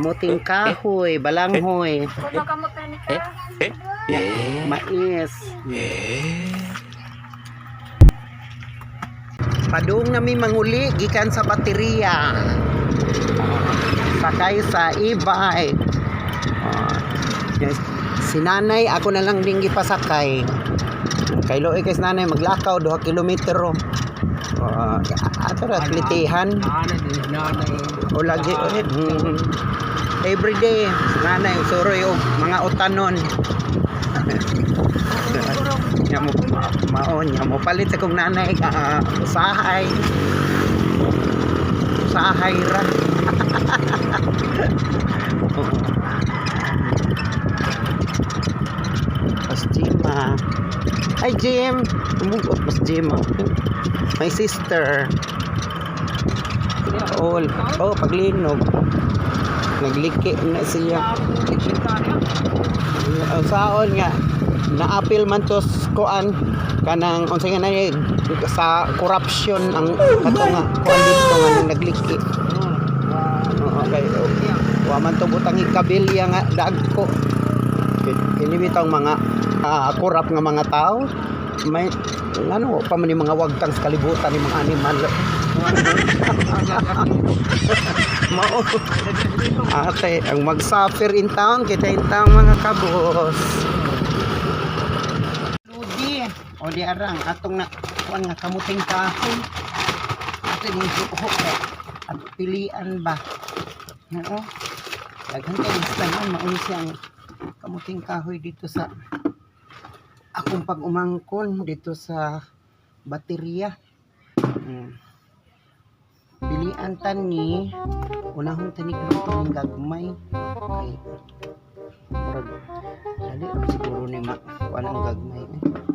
Muting kahoy, balanghoy, Kuno kamot ni ka. mais. Padung nami manguli gikan sa baterya. Sakay sa e-bike. Si nanay ako na lang ding gipasakay. Kay loe kay nanay maglakaw 2 kilometro. Ato ra klitihan. O lagi every day nanay suroy og mga utanon. Nya mo maon nya mo palit sa kong nanay usahay ra. Pas Jima. Hi Jim. Tumugot pas Jima. My sister. Paglinog. Nagliki na siya. Saon nga naapil man tos kuan kanang unsay nga na sa corruption ang kato nga kuan dito nga nagliki. Okay. Wa man to butang ikabilya nga dagko. Kini bitong mga kurap nga mga tao may ano pa man yung mga wagtang sa kalibutan ng mga animal. Mao ate ang mag-suffer in town kita in town mga kabos. Ludi o di arang atong na kuan nga kamuting kahoy ato ni suhok at pilian ba no daghan kay istan mauni siyang kamuting kahoy dito sa akong pag-umangkon dito sa baterya. Pilian tani unahon tani luto ng gagmay kay murag dali siguro ni walang gagmay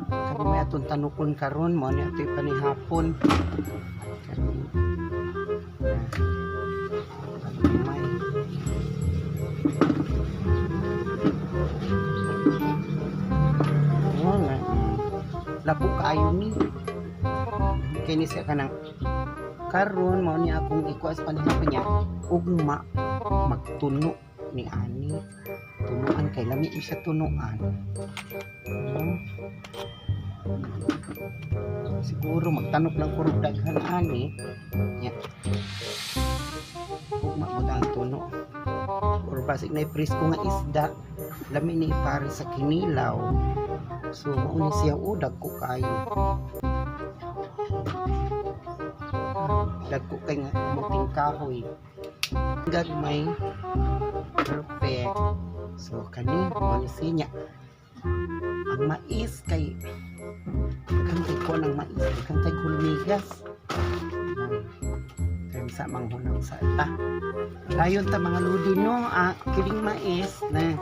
kani may atong tanukon karon mo ni atoy panihapon gagmay. Lapo kaayo ni kini siya kanang karon mao ni akong ikuas panahon niya ugma magtuno ni ani tunuan kay lami siya tunuan. Siguro magtanok lang kurog daghan ani nya ugma mo ang tuno or basig na presko nga isda lami ni pare sa kinilaw. So mauni siya udag ko kayo. Dagko kay nga muting kahoy. Gagmay perfect. So kani mauni siya. Ang mais kay kantay ko ng mais, kantay hulmigas. Kaya sa manghunang sa ta. Dayon ta mga ludi no, kiling mais na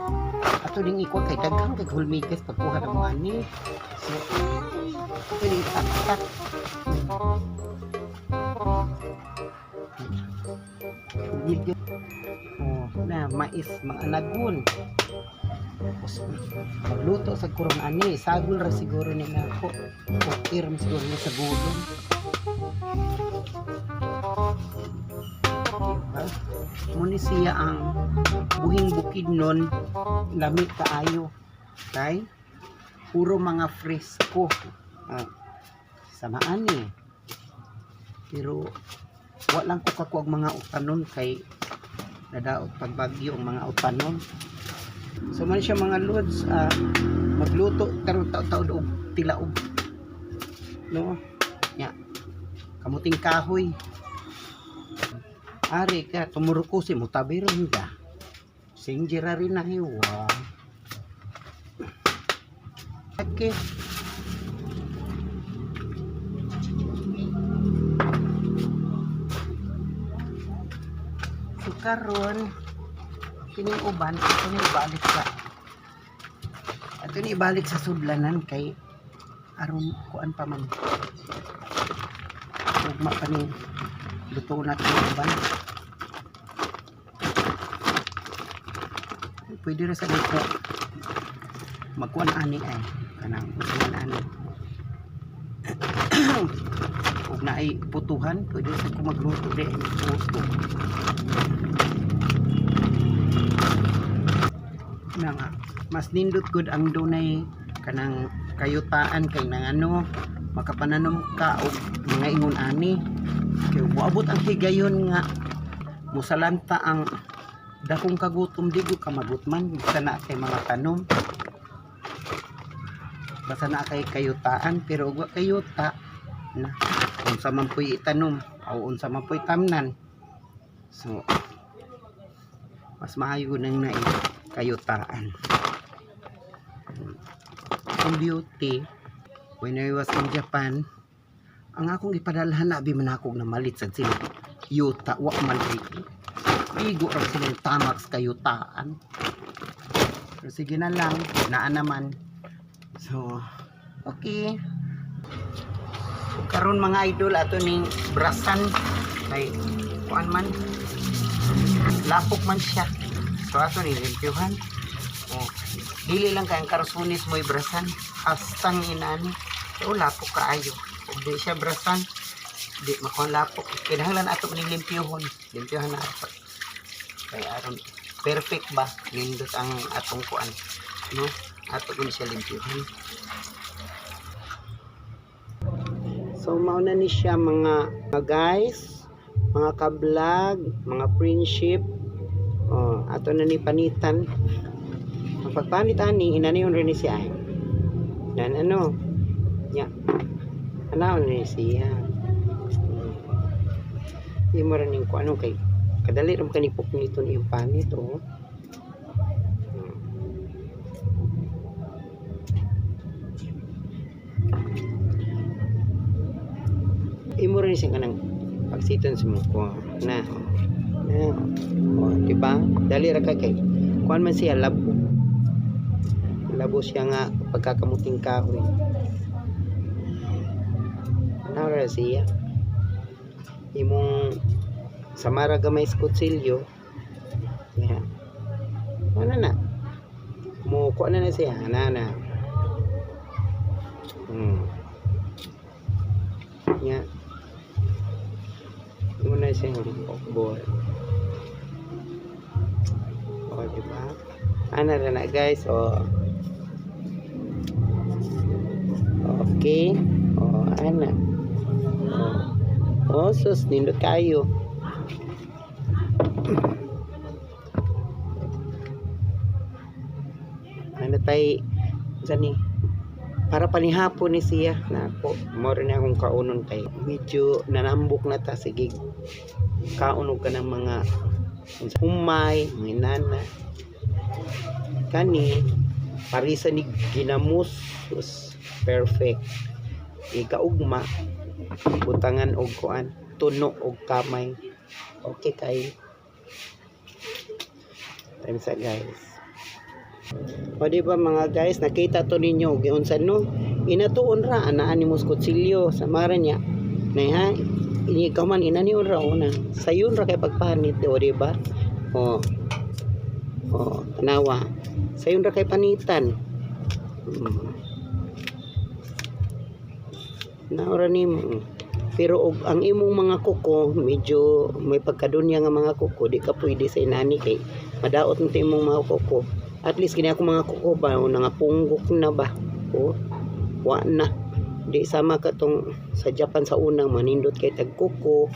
ato ding iko kay daghang kay hulmigas pagkuha ng ani. So kiling tak. Na mais mga nagun. Magluto sa kurang ani, sagol ra siguro ni nako. Okay ra siguro ni sa gulong. Muni siya ang buhing bukid nun lamig kaayo kay puro mga fresco samaan ni pero walang ko kakuag mga utanon kay nadaot pagbagyo ang mga utanon. So man siya mga lods magluto karon taud og tilaog no nya kamuting kahoy ari ka tumuruko si mutabiron ka singjira rin na hiwa okay. So karon kining uban ito ni ibalik sa sudlanan kay aron kuan pa man ugma pa ni luto na ito uban. Pwede rin sa dito magkuan ani ay kanang usahan ani ug naay putuhan pwede sa ko magluto di puto nga mas nindot good ang dunay kanang kayutaan kay nang ano makapananom ka og mga ingon ani kay moabot ang higayon nga musalanta ang dakong kagutom di ko ka magutman basta na kay mga tanom basta na kay kayutaan pero ug kayuta na unsa man puy itanom o unsa man puy tamnan so mas maayo nang nai kayutaan. Ang beauty when I was in Japan ang akong ipadalhan labi man ako na malit sa sila yuta wa man igo ra sila tamak sa kayutaan pero sige na lang naa naman so okay karon mga idol ato ning brasan kay kuan man lapok man siya so ato ni limpyuhan oh dili lang kay ang karsunis mo'y brasan astang inani so lapok kaayo ug di siya brasan di makon lapok kinahanglan ato ning limpyuhon limpyuhan na ato kay aron perfect ba nindot ang atong kuan no ato kun siya limpyuhan. So mauna ni siya mga guys, mga ka-vlog, mga friendship. Oh, ato na ni panitan. Ang pagpanitan ni inaniyon rin ni siya. Dan ano? Ya. Ano ni siya? Di mo rin yung ano kay kadali ram kanipok nito ni yung panit oh. Imo rin siya kanang pagsiton sa mukha na oh, diba dali ra kay kuan man siya labo siya nga pagkakamuting kahoy nara siya imong samara gamay skutsilyo yeah. Ano na mo kuan na siya na yeah. Muna siya yung ball. O, diba? Ano rin na guys? O. Okay. O, ano? O, sus, nindot kayo. Ano tayo? Saan ni? Para panihapon ni siya na po more na akong kaunon kay medyo nanambok na ta sige kaunog ka ng mga humay mga inana kani parisa ni ginamos perfect ikaugma butangan og kuan tuno og kamay okay kay time sa guys. O diba mga guys, nakita to ninyo giunsan no inatuon ra anaan ni muskutsilyo sa mara niya nay ha ini kaman inanion ra una sayon ra kay pagpanit o diba o tanawa sayon ra kay panitan naora nimo pero og ang imong mga kuko medyo may pagkadunya nga mga kuko di ka pwede sa inani kay madaot mo imong mga kuko. At least kini ako mga kuko ba nga punggok na ba o wa na di sama katong sa Japan sa unang manindot kay tag kuko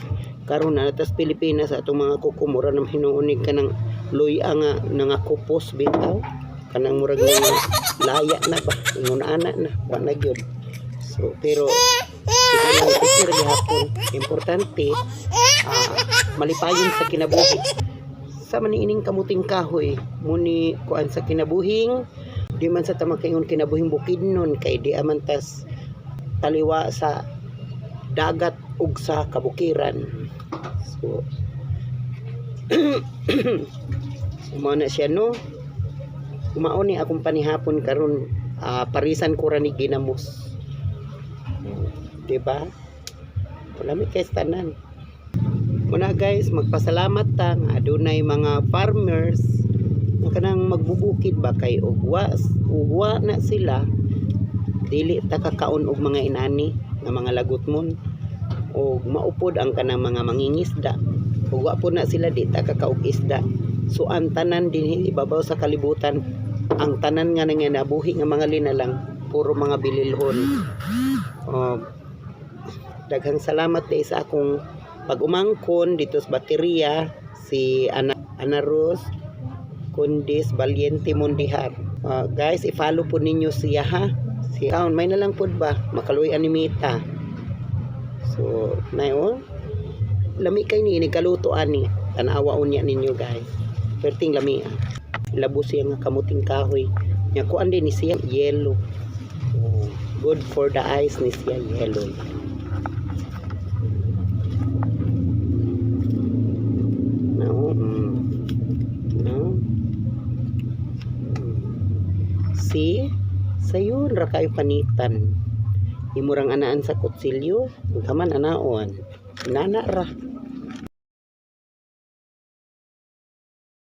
karon na tas Pilipinas atong mga kuko mura na hinuunig ka ng luya nga kupos bitaw kanang murag laya na ba ingon ana na wa na gyud so pero siguro gihapon importante malipayon sa kinabuhi sa maniining kamuting kahoy muni kuan sa kinabuhing di man sa tamakaingon kinabuhing bukidnon kay di amantas taliwa sa dagat ug sa kabukiran so mo na siya no kumaon ni akong panihapon karon parisan ko ra ni ginamos diba wala mi kay tanan. Muna guys, magpasalamat ta nga adunay mga farmers nga kanang magbubukid ba kay ugwa na sila dili ta kakaon og mga inani nga mga lagutmon og maupod ang kanang mga mangingisda ugwa po na sila di ta kakaog isda so ang tanan dinhi ibabaw sa kalibutan ang tanan nga nga nabuhi nga mga linalang puro mga bililhon. Daghang salamat day sa akong pag-umangkon dito sa baterya si Ana Rose Kundis Valiente Mondihar. Guys, i-follow po ninyo siya ha. Si may na lang pod ba makaluy animita. So, nayon lami kay ni nikaluto ani. Tanawa unya ninyo guys. Perting lami. Labo siya nga kamuting kahoy. Nya kuan din ni siya yellow. Good for the eyes ni siya yellow. See? Sayon ra kayo panitan. Imurang anaan sa kutsilyo, kaman anaon. Nana ra.